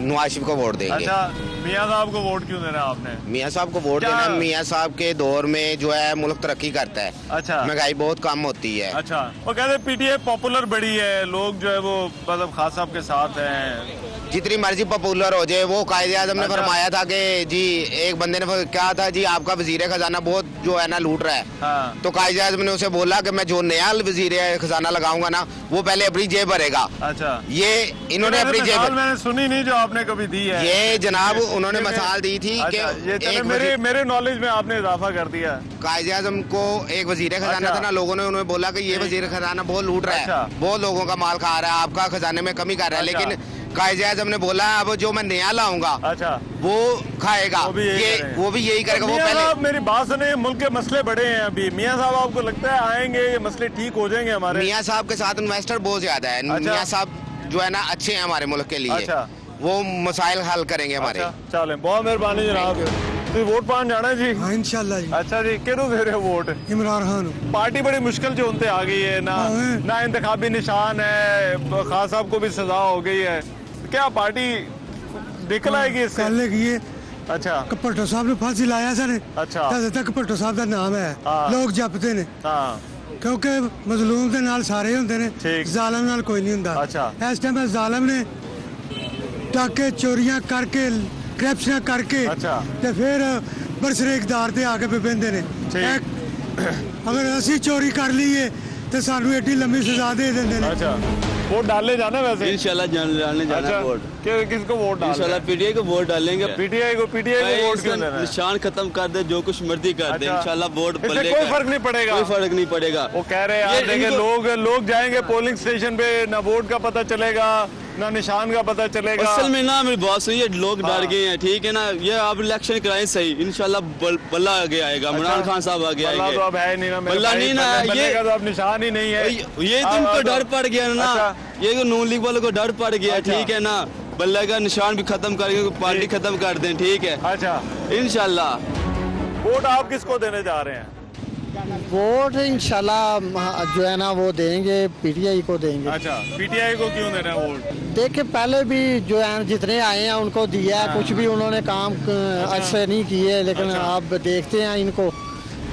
नवाज शरीफ को वोट देंगे। अच्छा, मियाँ साहब को वोट क्यों देना आपने? मियाँ साहब को वोट देना, मियाँ साहब के दौर में जो है मुल्क तरक्की करता है। अच्छा। महंगाई बहुत कम होती है। अच्छा। वो कहते हैं PTI पॉपुलर बड़ी है, लोग जो है वो मतलब खास साहब के साथ हैं। जितनी मर्जी पॉपुलर हो जाए, वो कायदे आज़म ने फरमाया था कि जी एक बंदे ने क्या था जी, आपका वजीर खजाना बहुत जो है ना लूट रहा है। हाँ। तो कायदे आज़म ने उसे बोला कि मैं जो नया वजीर खजाना लगाऊंगा ना, वो पहले अपनी जेब भरेगा। अच्छा। ये इन्होंने अपनी जेब, मैंने सुनी नहीं जो आपने कभी दी है। ये जनाब उन्होंने मिसाल दी थी कि मेरे नॉलेज में आपने इजाफा कर दिया। कायदे आज़म को एक वजीर खजाना था ना, लोगों ने उन्हें बोला कि ये वजीर खजाना बहुत लूट रहा है, बहुत लोगों का माल खा रहा है, आपका खजाने में कमी कर रहा है। लेकिन कायदे आज़म ने बोला अब जो मैं नया लाऊंगा वो खाएगा, वो भी यही करेगा। वो पहले मेरी बात सुने, मुल्क के मसले बड़े हैं अभी। मियाँ साहब आपको लगता है आएंगे ये मसले ठीक हो जाएंगे हमारे? मियाँ साहब के साथ इन्वेस्टर बहुत ज्यादा है। मियाँ साहब जो है ना अच्छे हैं हमारे मुल्क के लिए। वो मसाइल हल करेंगे हमारे। चलें, बहुत मेहरबानी जनाब। तो वोट पान जाना है जी? हाँ इंशाल्लाह जी। अच्छा जी, किहनू दे रहे हो वोट? इमरान खान। पार्टी बड़ी मुश्किल जो उनते आ गई है ना, ना इंतखाबी निशान है, खान साहब को भी सजा हो गई है, क्या पार्टी निकल आएगी इससे? अच्छा। भट्टो साहब ने फांसी लाया सर। अच्छा। तक भट्टो साहब का नाम है, लोग जपते ने क्योंकि मजलूम के नाल सारे होंदे ने, जालिम नाल कोई नहीं हुंदा। अच्छा। इस टाइम जालिम ने टाके चोरियां करके, करप्शन करके ते फिर बरसरे इकदार ते आके बेबेंदे ने। अगर असी चोरी कर लीए तो सानू एडी लंबी सजा दे देंदे ने। अच्छा। वोट डालने जाना वैसे? इंशाल्लाह डालने जाना है वोट। किसको वोट डालना? इंशाल्लाह PTI को वोट डालेंगे। PTI को वोट क्यों देना है? निशान खत्म कर दे, जो कुछ मर्जी कर दे, इंशाल्लाह वोट बल्ले कोई फर्क नहीं पड़ेगा। कोई फर्क नहीं पड़ेगा। वो कह रहे हैं देखें, लोग जाएंगे पोलिंग स्टेशन पे, ना वोट का पता चलेगा ना निशान का पता चलेगा। असल में ना मेरी बात सुनिए, लोग डर गए हैं, ठीक है ना। ये आप इलेक्शन कराएं सही, इंशाल्लाह बल्ला आगे आएगा। इमरान खान साहब आगे आएंगे। तो अब है नहीं ना, बल्ला नहीं ना, ये तो अब निशान ही नहीं है। ये तुमको डर पड़ गया ना, ये नून लीग वालों को डर पड़ गया, ठीक है ना। बल्ला का निशान भी खत्म करके पार्टी खत्म कर दें, ठीक है। अच्छा। इंशाल्लाह। वोट आप किसको देने जा रहे हैं? वोट इंशाल्लाह जो है ना वो देंगे, पीटीआई को देंगे। अच्छा, पीटीआई को क्यों देना है वोट? देखिए पहले भी जो है जितने आए हैं उनको दिया है, कुछ भी उन्होंने काम अच्छे नहीं किए, लेकिन अब देखते हैं इनको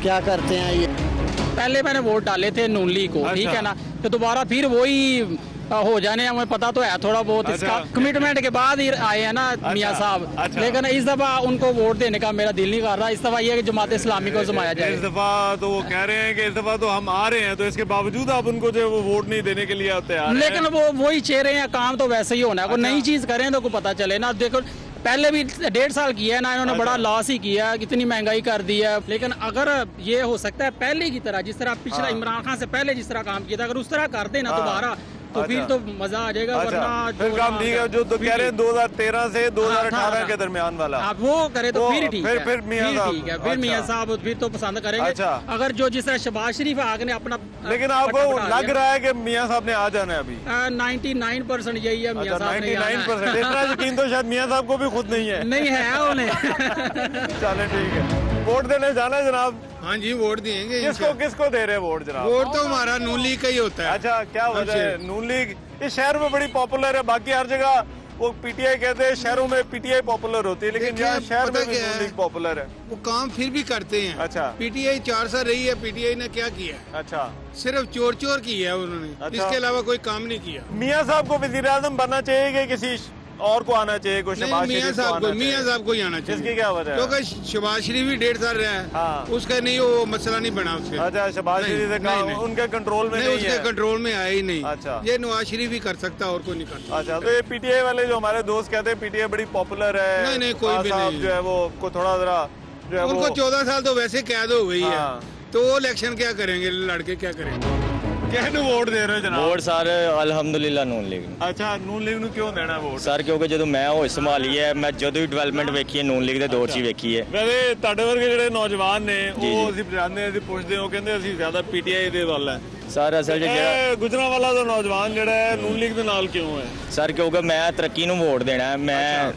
क्या करते हैं। ये पहले मैंने वोट डाले थे नून लीग को, ठीक है ना, तो दोबारा फिर वही हो जाने, हमें पता तो है थोड़ा बहुत इसका, कमिटमेंट के बाद ही आए हैं ना मियां साहब। लेकिन इस दफा उनको वोट देने का मेरा दिल नहीं कर रहा। इस दफा ये है कि जमात इस्लामी को जमाया जाए। इस दफा तो वो कह रहे हैं कि इस दफा तो हम आ रहे हैं, तो इसके बावजूद आप उनको जो वो वोट नहीं देने के लिए तैयार हैं। लेकिन वो वही चेहरे हैं, काम तो वैसे ही होना है। कोई नई चीज करें तो को पता चले ना। देखो पहले भी 1.5 साल किया है ना इन्होंने, बड़ा लॉस ही किया है, कितनी महंगाई कर दी है। लेकिन अगर ये हो सकता है पहले की तरह, जिस तरह पिछला इमरान खान से पहले जिस तरह काम किया था, अगर उस तरह कर देना दोबारा तो फिर तो मजा आ जाएगा। वरना फिर काम ठीक है, जो तो कह रहे हैं 2013 से 2018 के दरमियान वाला आप वो करे तो फिर ठीक है, फिर मियां साहब ठीक है, फिर मियां साहब फिर तो पसंद करेंगे। अगर जो जिस तरह शहबाज शरीफ आगे ने अपना, लेकिन आपको लग रहा है कि मियां साहब ने आ जाना है अभी? 99% यही है, मियां साहब ने 99%। इतना यकीन तो शायद मियां साहब को भी खुद नहीं है। नहीं है उन्हें। चले ठीक है, वोट देने जाना है जनाब? हाँ जी, वोट देंगे। किसको दे रहे हैं वोट जनाब? वोट तो हमारा नून लीग का ही होता है। अच्छा, क्या वजह है? नून लीग इस शहर में बड़ी पॉपुलर है, बाकी हर जगह वो पीटीआई कहते हैं, शहरों में पीटीआई पॉपुलर होती है, लेकिन यहाँ शहर में भी नून लीग पॉपुलर है। वो काम फिर भी करते हैं। अच्छा, पीटीआई 4 साल रही है, पीटीआई ने क्या किया? अच्छा, सिर्फ चोर की है उन्होंने। अच्छा। इसके अलावा कोई काम नहीं किया। मियां साहब को वजीर आजम बनना चाहिए कि किसी और को आना चाहिए? कोई शहबाज मियां साहब को ही आना चाहिए। इसकी क्या वजह है? क्योंकि शहबाज शरीफ भी 1.5 साल रहा है। हाँ। उसका नहीं, वो मसला नहीं बना उसके। अच्छा, शहबाज शरीफ उनके कंट्रोल में नहीं, उसके कंट्रोल में आया ही नहीं। अच्छा, ये नवाज शरीफ ही कर सकता, और कोई नहीं कर सकता। अच्छा, तो ये पीटीआई वाले जो हमारे दोस्त कहते हैं पीटीआई बड़ी पॉपुलर है, नहीं कोई भी नहीं जो है वो को थोड़ा जरा जो है उनको 14 साल तो वैसे कैद हो गई है, तो वो इलेक्शन क्या करेंगे, लड़के क्या करेंगे? कहने वोट दे रहे हो जनाब? वोट सर अलहमदुलिल्लाह नून लीग। अच्छा, नून लीग ਨੂੰ क्यों देना वोट सर? क्योंकि ਜਦੋਂ ਮੈਂ ਉਹ ਸੰਭਾਲੀ ਹੈ, ਮੈਂ ਜਦੋਂ ਵੀ ਡਿਵੈਲਪਮੈਂਟ ਵੇਖੀ ਹੈ ਨੂਨ ਲੀਗ ਦੇ ਦੌਰ 'ਚ ਹੀ ਵੇਖੀ ਹੈ। ਵੈਸੇ ਤੁਹਾਡੇ ਵਰਗੇ ਜਿਹੜੇ ਨੌਜਵਾਨ ਨੇ ਉਹ ਅਸੀਂ ਜਾਣਦੇ, ਅਸੀਂ ਪੁੱਛਦੇ ਹਾਂ, ਕਹਿੰਦੇ ਅਸੀਂ ਜ਼ਿਆਦਾ ਪੀਟੀਆਈ ਦੇ ਵੱਲ ਹੈ। ਸਰ ਅਸਲ 'ਚ ਜਿਹੜਾ ਗੁਜਰਾਂਵਾਲਾ ਦਾ ਨੌਜਵਾਨ ਜਿਹੜਾ ਹੈ ਨੂਨ ਲੀਗ ਦੇ ਨਾਲ ਕਿਉਂ ਹੈ? ਸਰ ਕਿਉਂਕਿ ਮੈਂ ਤਰੱਕੀ ਨੂੰ ਵੋਟ ਦੇਣਾ ਹੈ, ਮੈਂ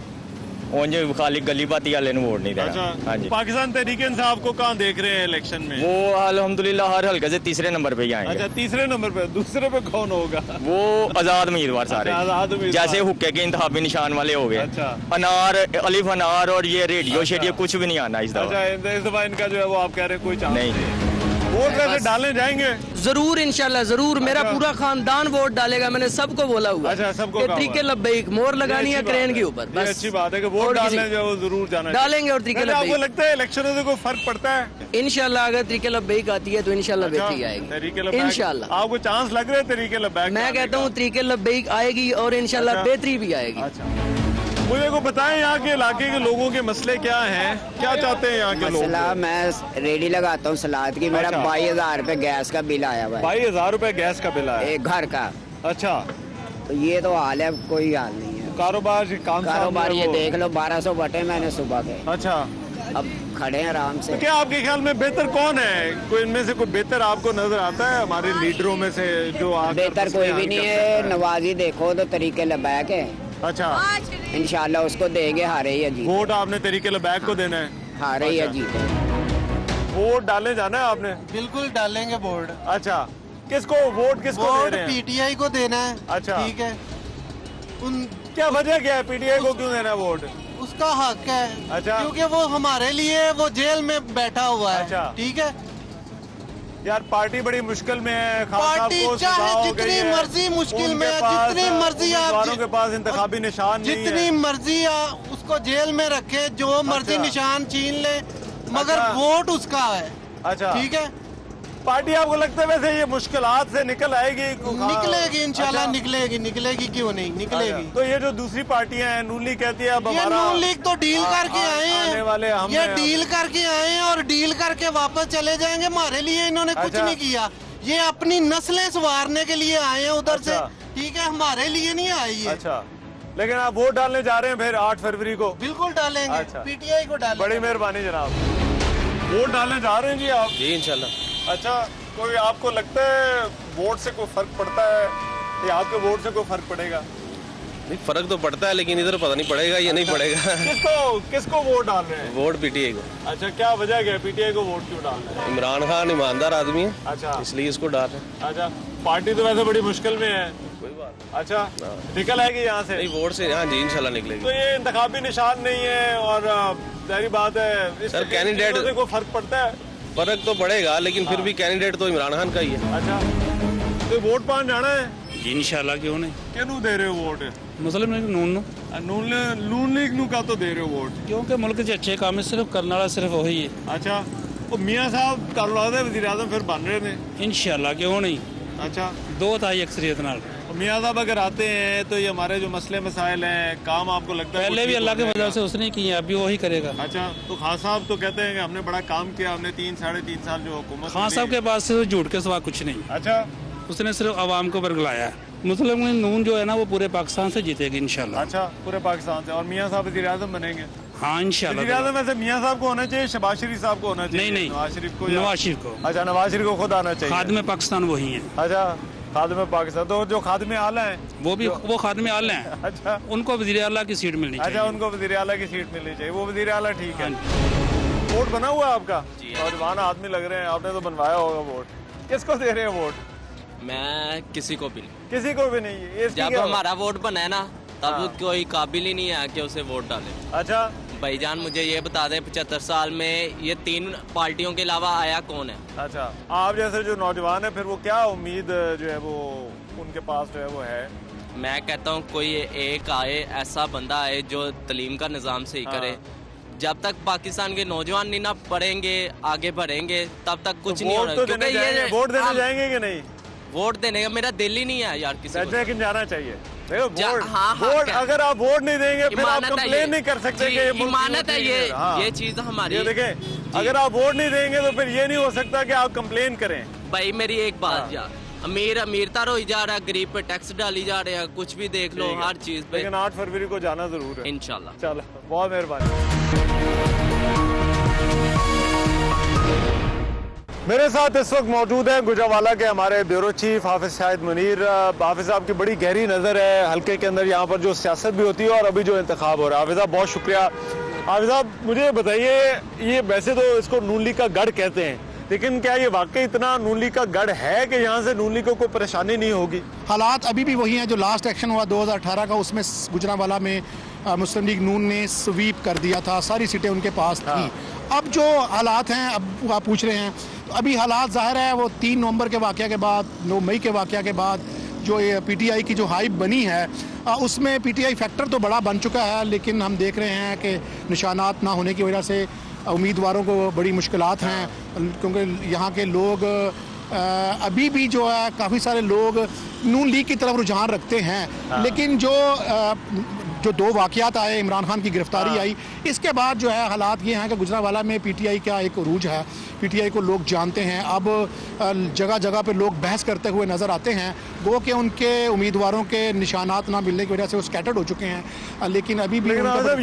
उन्ज खाली गली बाती वाले ने वोट नहीं देना। अच्छा, हाँ जी। पाकिस्तान तहरीक इंसाफ को कहाँ देख रहे हैं इलेक्शन में? वो अल्हम्दुलिल्लाह हर हल्के से तीसरे नंबर पे ही आएंगे। अच्छा, तीसरे नंबर पे, दूसरे पे कौन होगा? वो आजाद उम्मीदवार सारे। आजाद उम्मीदवार, जैसे हुक्के के इंतखाबी निशान वाले हो गए। अच्छा, अनार, अलिफ अनार और ये रेडियो शेडियो कुछ भी नहीं आना इस दफा। अच्छा, इस दफा इनका जो है वो आप कह रहे हैं कोई चांस नहीं। वोट कैसे डालने जाएंगे? जरूर इंशाल्लाह जरूर, मेरा पूरा खानदान वोट डालेगा, मैंने सबको बोला हुआ। अच्छा, सबको तरीके लब्बैक मोहर लगानी है क्रेन के ऊपर, बस अच्छी बात है कि वोट डालने जो वो जरूर जाना डालेंगे। और तरीके लब्बैक, आपको लगता है इलेक्शनों से कोई फर्क पड़ता है? इंशाल्लाह अगर तरीके लब्बैक आती है तो इंशाल्लाह बेहतरी आएगी। इंशाल्लाह आपको चांस लग रहे हैं तरीके लब्बैक? मैं कहता हूँ तरीके लब्बैक आएगी और इंशाल्लाह बेहतरी भी आएगी। मुझे को बताएं यहाँ के इलाके के लोगों के मसले क्या हैं, क्या चाहते हैं यहाँ के लोग? मसला, मैं रेडी लगाता हूँ सलाद की, मेरा 22,000 रुपए गैस का बिल आया हुआ है। 22,000 रुपए गैस का बिल आया? एक घर का। अच्छा, तो ये तो हाल है, कोई हाल नहीं है। कारोबार ये देख लो, 1200 बटे मैंने सुबह के। अच्छा, अब खड़े हैं आराम से। तो क्या आपके ख्याल में बेहतर कौन है? कोई इनमें से कोई बेहतर आपको नजर आता है हमारे लीडरों में से जो बेहतर कोई भी नहीं है। नवाजी देखो तो तरीके लबैक है। अच्छा, इंशाल्लाह उसको देंगे, हारे या जीते। वोट आपने तरीके लबैक को देना है? हारे या जीते। वोट डालने जाना है आपने? बिल्कुल डालेंगे वोट। अच्छा, किसको वोट दे रहे हैं? पीटीआई को देना है। अच्छा, ठीक है। क्या वजह क्या है पीटीआई को क्यों देना वोट? उसका हक है। अच्छा, क्योंकि वो हमारे लिए वो जेल में बैठा हुआ है। अच्छा, ठीक है यार, पार्टी बड़ी मुश्किल में है। पार्टी चाहे जितनी मर्जी मुश्किल में है, जितनी मर्जी आप के पास इंतखाबी निशान नहीं है, जितनी मर्जी उसको जेल में रखे, जो मर्जी निशान छीन ले, मगर वोट उसका है। अच्छा, ठीक है। पार्टी आपको लगता है वैसे ये मुश्किलात से निकल आएगी? निकलेगी इंशाल्लाह। अच्छा, निकलेगी क्यों नहीं निकलेगी। तो ये जो दूसरी पार्टियां हैं, नून लीग कहती है अब हमारा, नून लीग तो डील करके आए हैं, ये डील करके आए हैं और डील करके वापस चले जाएंगे। हमारे लिए इन्होंने कुछ नहीं किया, ये अपनी नस्लें संवारने के लिए आए हैं उधर से। ठीक है, हमारे लिए नहीं आए ये। अच्छा, लेकिन आप वोट डालने जा रहे हैं फिर 8 फरवरी को? बिल्कुल डालेंगे। पीटीआई को डालेंगे। बड़ी मेहरबानी जनाब। वोट डालने जा रहे हैं जी आप? जी इंशाल्लाह। अच्छा, कोई आपको लगता है वोट से कोई फर्क पड़ता है या आपके वोट से कोई फर्क पड़ेगा? नहीं, फर्क तो पड़ता है, लेकिन इधर पता नहीं पड़ेगा या नहीं पड़ेगा। किसको वोट डाल रहे हैं? वोट पीटीआई को। अच्छा, क्या वजह क्या है पीटीआई को वोट क्यों डाल रहे हैं? इमरान खान ईमानदार आदमी है, अच्छा, इसलिए इसको डाल रहे हैं। अच्छा, पार्टी तो वैसे बड़ी मुश्किल में है। कोई बात। अच्छा, निकल आएगी यहाँ से? नहीं, वोट से, हाँ जी, इंशाल्लाह निकलेगी। तो ये इंतखाबी निशान नहीं है और जाहिर बात है सर, कैंडिडेट को फर्क पड़ता है। फर्क तो पड़ेगा, लेकिन फिर भी कैंडिडेट तो इमरान खान का ही है। अच्छा, तो वोट पान जाना है? इंशाल्लाह, क्यों नहीं। क्यों दे रहे हो वोट? मुस्लिम लीग नून लीग नू का तो दे रहे हो वोट? क्योंकि मुल्क के अच्छे काम सिर्फ करने वाला सिर्फ वही है। अच्छा, वो मियाँ साहब कल लगता है वज़ीर आज़म फिर बन रहे थे। इंशाल्लाह, क्यों नहीं। अच्छा, 2 अक्सरियत नाल मियाँ साहब अगर आते हैं तो ये हमारे जो मसले मसाइल हैं, काम आपको लगता है पहले भी अल्लाह की वजह से उसने किए, अभी वही करेगा। अच्छा, तो खान साहब तो कहते हैं कि हमने बड़ा काम किया, हमने 3-3.5 साल जो हुकूमत। खान साहब के पास सिर्फ झूठ के सिवा कुछ नहीं। अच्छा, उसने सिर्फ आवाम को बरगलाया। मुस्लिम लीग नून जो है ना, वो पूरे पाकिस्तान से जीतेगी इंशाल्लाह। अच्छा, पूरे पाकिस्तान से। और मियाँ साहब वज़ीर आज़म बनेंगे? हाँ, इंशाल्लाह। वज़ीर आज़म वैसे मियाँ साहब को होना चाहिए, शहबाज शरीफ साहब को होना चाहिए? नहीं, नवाज शरीफ को। नवाज शरीफ को। अच्छा, नवाज शरीफ को खुद आना चाहिए। खादिम पाकिस्तान वही है। अच्छा, खादिम पाकिस्तान। तो जो खादिम आला है वो खादिम आला है। अच्छा, उनको वज़ीर आला की सीट मिलनी चाहिए। अच्छा, उनको वज़ीर आला की सीट मिलनी चाहिए। वो वज़ीर आला ठीक है। वोट बना हुआ है आपका? नौजवान आदमी लग रहे हैं, आपने तो बनवाया होगा वोट। किसको दे रहे हैं वोट? मैं किसी को भी नहीं। किसी को भी नहीं? जब हमारा वोट बना है ना, तब कोई काबिल ही नहीं है कि उसे वोट डाले। अच्छा भाईजान, मुझे ये बता दें 75 साल में ये 3 पार्टियों के अलावा आया कौन है? अच्छा, आप जैसे जो नौजवान है, फिर वो क्या उम्मीद जो है वो उनके पास जो है वो है? मैं कहता हूँ कोई एक आए, ऐसा बंदा आए जो तलीम का निज़ाम सही करे। जब तक पाकिस्तान के नौजवान नहीं ना पढ़ेंगे, आगे बढ़ेंगे, तब तक कुछ नहीं होना। वोट देने जाएंगे कि नहीं? वोट देने का मेरा दिल ही नहीं है यार किसी को। लेकिन जाना चाहिए। वोट अगर आप वोट नहीं देंगे फिर आप कंप्लेन नहीं कर सकते कि इमानत है ये चीज हमारी। देखें, अगर आप वोट नहीं देंगे तो फिर ये नहीं हो सकता कि आप कंप्लेन करें। भाई मेरी एक बात यार, अमीर अमीरतर हो जा रहा है, गरीब पे टैक्स डाली जा रहे हैं, कुछ भी देख लो हर चीज पे। लेकिन 8 फरवरी को जाना जरूर है इंशाल्लाह। चलो, बहुत मेहरबानी। मेरे साथ इस वक्त मौजूद है गुजरावाला के हमारे ब्यूरो चीफ हाफिज शाहिद मुनीर। हाफिज साहब की बड़ी गहरी नज़र है हल्के के अंदर, यहाँ पर जो सियासत भी होती है और अभी जो इंतखाब हो रहा है। हाफिज साहब बहुत शुक्रिया। हाफिज साहब मुझे बताइए, ये वैसे तो इसको नून लीग का गढ़ कहते हैं, लेकिन क्या ये वाकई इतना नून लीग का गढ़ है कि यहाँ से नून लीग को कोई परेशानी नहीं होगी? हालात अभी भी वही हैं जो लास्ट एक्शन हुआ 2018 का, उसमें गुजरावाला में मुस्लिम लीग नून ने स्वीप कर दिया था, सारी सीटें उनके पास थी। अब जो हालात हैं, अब आप पूछ रहे हैं, तो अभी हालात ज़ाहिर है वो 3 नवंबर के वाक़या के बाद, 9 मई के वाक़या के बाद जो ये पीटीआई की जो हाइप बनी है, उसमें पीटीआई फैक्टर तो बड़ा बन चुका है, लेकिन हम देख रहे हैं कि निशानात ना होने की वजह से उम्मीदवारों को बड़ी मुश्किलात हैं, क्योंकि यहाँ के लोग अभी भी जो है काफ़ी सारे लोग नून लीग की तरफ रुझान रखते हैं। लेकिन जो 2 वाक़यात आए, इमरान खान की गिरफ्तारी आई, इसके बाद जो है हालात ये हैं कि गुजरावाला में पीटीआई का एक उरूज है, पीटीआई को लोग जानते हैं। अब जगह जगह पे लोग बहस करते हुए नज़र आते हैं, गो कि उनके उम्मीदवारों के निशानात ना मिलने की वजह से वो स्कैटर्ड हो चुके हैं। लेकिन अभी भी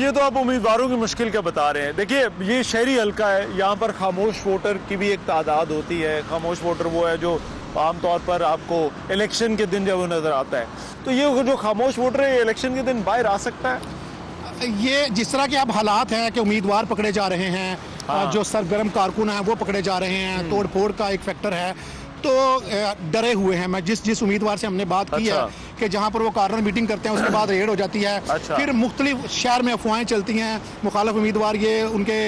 ये तो आप उम्मीदवारों की मुश्किल क्या बता रहे हैं। देखिए, ये शहरी हल्का है, यहाँ पर खामोश वोटर की भी एक तादाद होती है। खामोश वोटर वो है जो आमतौर पर आपको इलेक्शन के दिन जब वो नज़र आता है, तो ये जो खामोश वोटर है इलेक्शन के दिन बाहर आ सकता है। ये जिस तरह के अब हालात हैं कि उम्मीदवार पकड़े जा रहे हैं, जो सरगर्म कारकुन हैं वो पकड़े जा रहे हैं, तोड़ फोड़ का एक फैक्टर है, तो डरे हुए हैं। मैं जिस उम्मीदवार से हमने बात की है कि जहाँ पर वो कार्नर मीटिंग करते हैं उसके बाद रेड हो जाती है, फिर मुख्तलिफ शहर में अफवाहें चलती हैं, मुखालिफ उम्मीदवार ये उनके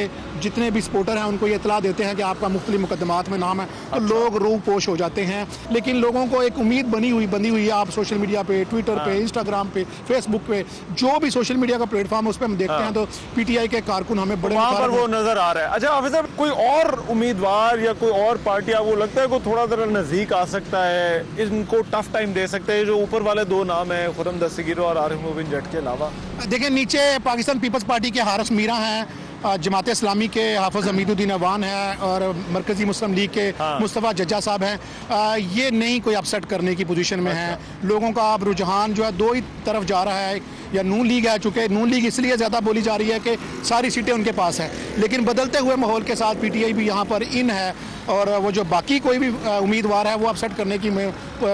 जितने भी सपोर्टर हैं उनको ये इतला देते हैं कि आपका मुख्तलिफ मुकदमात में नाम है, तो लोग रूह पोश हो जाते हैं। लेकिन लोगों को एक उम्मीद बनी हुई है। आप सोशल मीडिया पे, ट्विटर पे, इंस्टाग्राम पे, फेसबुक पे, जो भी सोशल मीडिया का प्लेटफॉर्म है उस पर हम देखते हैं तो पीटीआई के कारकुन हमें बड़े पर वो नजर आ रहा है। अच्छा हाफिज साहब, कोई और उम्मीदवार या कोई और पार्टी आपको लगता है को थोड़ा जरा नजदीक आ सकता है, इनको टफ टाइम दे सकते हैं, जो ऊपर वाले 2 नाम है खुरम दस्तगीर और आरिफ मुबीन जट के अलावा? देखिए, नीचे पाकिस्तान पीपल्स पार्टी के हारिस मीरा हैं, जमात इस्लामी के हाफिज हमीदुद्दीन अवान है और मरकजी मुस्लिम लीग के मुस्तफ़ा जज्जा साहब हैं। ये नहीं कोई अपसेट करने की पोजीशन में है। लोगों का अब रुझान जो है 2 ही तरफ जा रहा है, या नून लीग है, चूँकि नून लीग इसलिए ज़्यादा बोली जा रही है कि सारी सीटें उनके पास हैं, लेकिन बदलते हुए माहौल के साथ पीटीआई भी यहाँ पर इन है। और वो जो बाकी कोई भी उम्मीदवार है वो अपसेट करने की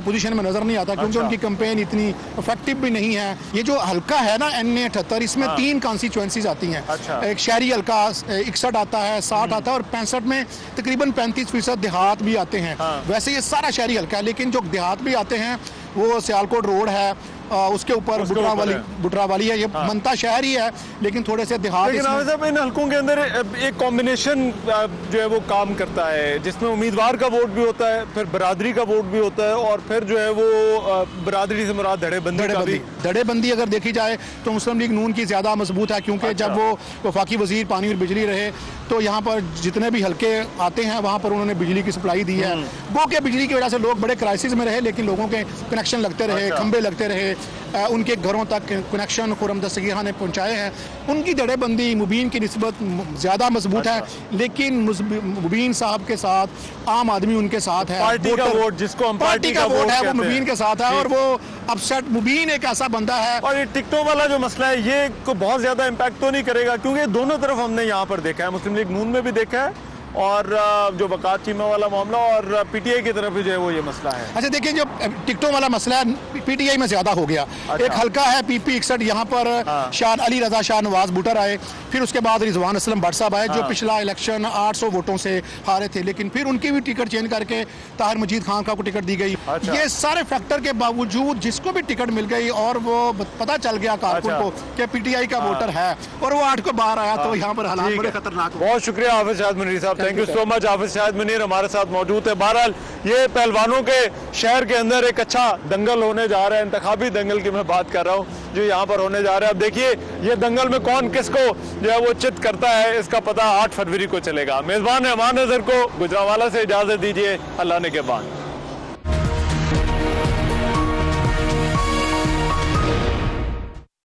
पोजीशन में नजर नहीं आता, क्योंकि उनकी कैंपेन इतनी इफेक्टिव भी नहीं है। ये जो हल्का है ना NA 78, इसमें 3 कॉन्स्टिट्यूएंसीज आती हैं। एक शहरी हल्का 61 आता है, 60 आता है, और 65 में तकरीबन 35% देहात भी आते हैं। वैसे ये सारा शहरी हल्का है, लेकिन जो देहात भी आते हैं वो सियालकोट रोड है, उसके ऊपर बुटरावाली है। ये मनता शहर ही है, लेकिन थोड़े से देहात। लेकिन साहब इन हल्कों के अंदर एक कॉम्बिनेशन जो है वो काम करता है, जिसमें उम्मीदवार का वोट भी होता है, फिर बरादरी का वोट भी होता है, और फिर जो है वो बरादरी से मुराद धड़ेबंदी अगर देखी जाए तो मुस्लिम लीग नून की ज्यादा मजबूत है, क्योंकि जब वो वफाकी वजीर पानी और बिजली रहे तो यहाँ पर जितने भी हल्के आते हैं वहाँ पर उन्होंने बिजली की सप्लाई दी है। वो के बिजली की वजह से लोग बड़े क्राइसिस में रहे, लेकिन लोगों के कनेक्शन लगते रहे, खंबे लगते रहे, उनके घरों तक कनेक्शन खुरम दस्तगीर खान ने पहुँचाए हैं। उनकी धड़ेबंदी मुबीन की निस्बत ज़्यादा मजबूत है, लेकिन मुबीन साहब के साथ आम आदमी उनके साथ है। पार्टी का वोट, जिसको हम पार्टी का वोट है, वो मुबीन के साथ है, और वो अपसेट मुबीन एक ऐसा बंदा है। और ये टिकटों वाला जो मसला है, ये को बहुत ज्यादा इम्पैक्ट तो नहीं करेगा, क्योंकि दोनों तरफ हमने यहाँ पर देखा है, मुस्लिम लीग नून में भी देखा है, और जो वकात चीमा वाला मामला, और PTI की तरफ भी जो है वो ये मसला है। अच्छा देखिए, जो टिकटों वाला मसला है PTI में ज्यादा हो गया। एक हल्का है PP 61, यहाँ पर शाह अली रजा शाह नवाज बूटर आए, फिर उसके बाद रिजवान असलम भट्ट साहब आए, जो पिछला इलेक्शन 800 वोटों से हारे थे, लेकिन फिर उनकी भी टिकट चेंज करके ताहिर मजीद खान को टिकट दी गई। ये सारे फैक्टर के बावजूद जिसको भी टिकट मिल गई और वो पता चल गया कारकुन को कि PTI का वोटर है, और वो 8 को बाहर आया, तो यहाँ पर हालात बड़े खतरनाक। बहुत शुक्रिया हाफिज शाहिद मुनीर साहब, थैंक यू सो मच। हाफिज शाहिद मुनीर हमारे साथ मौजूद है। बहरहाल ये पहलवानों के शहर के अंदर एक अच्छा दंगल होने जा रहा है, इंतखाबी दंगल की मैं बात कर रहा हूँ जो यहाँ पर होने जा रहा है। अब देखिए ये दंगल में कौन किसको जो है वो चित करता है, इसका पता 8 फरवरी को चलेगा। मेजबान अमान नजर को गुजरांवाला से इजाजत दीजिए, अल्लाह ने के बाद।